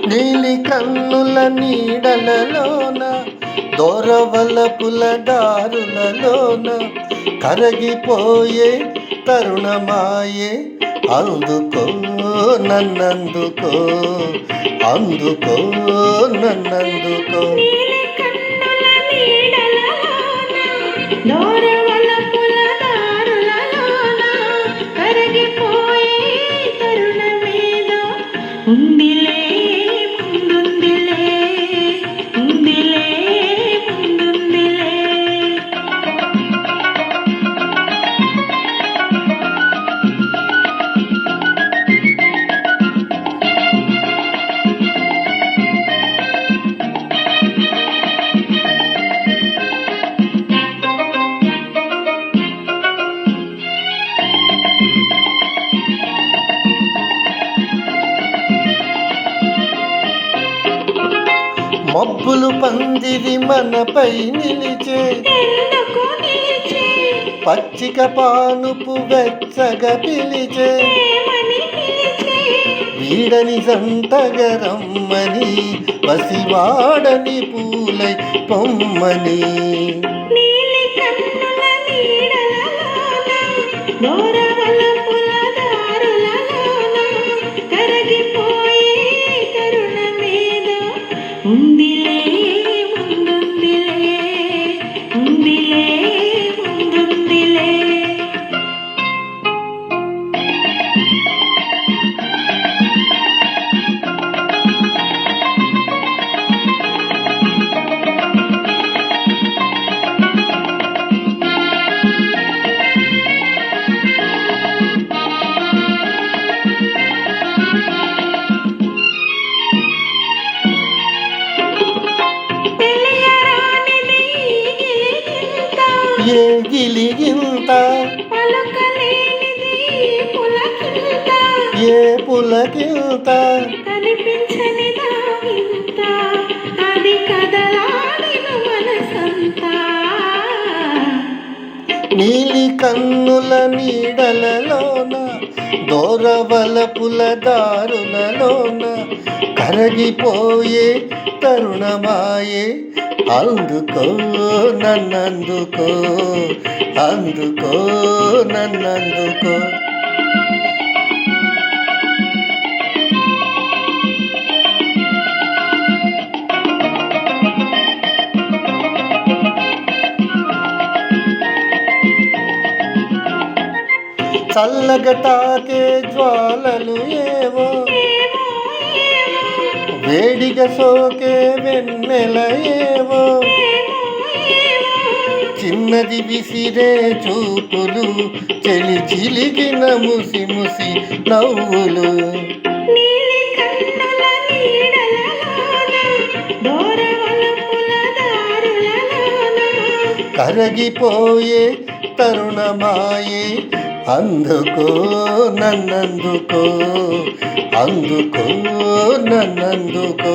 నీలి కన్నుల నీడలలోన దోరవలపుల దారులలోన కరగిపోయే తరుణమాయే అందుకో నన్నందుకో అందుకో నన్నందుకో ఉందిలే ముందుందిలే ఉందిలే ముందుందిలే మబ్బులు పందిరి మనపై నిలిచే పచ్చిక పానుపు వెచ్చగా పిలిచే వీడని జంటగరమ్మని పసివాడని పూలై పొమ్మని ఉందిలే ముందుందిలే ఉందిలే ముందుందిలే ఏ గిలిగింత ఏ పులకింత నీలి కన్నుల నీడలలోన దోరవలపుల దారులలోన కరగిపోయే తరుణమాయే అందుకో నన్నందుకో అందుకో నన్నందుకో చల్లగా తాకే జ్వాలలు ఏవో వేడిగా సోకే వెన్నెల ఏవో చిన్నది విసిరే చూపులు చెలి చిలిగిన ముసి ముసి నవ్వులు కరగిపోయే తరుణమాయే అందుకో నన్నందుకో అందుకో నన్నందుకో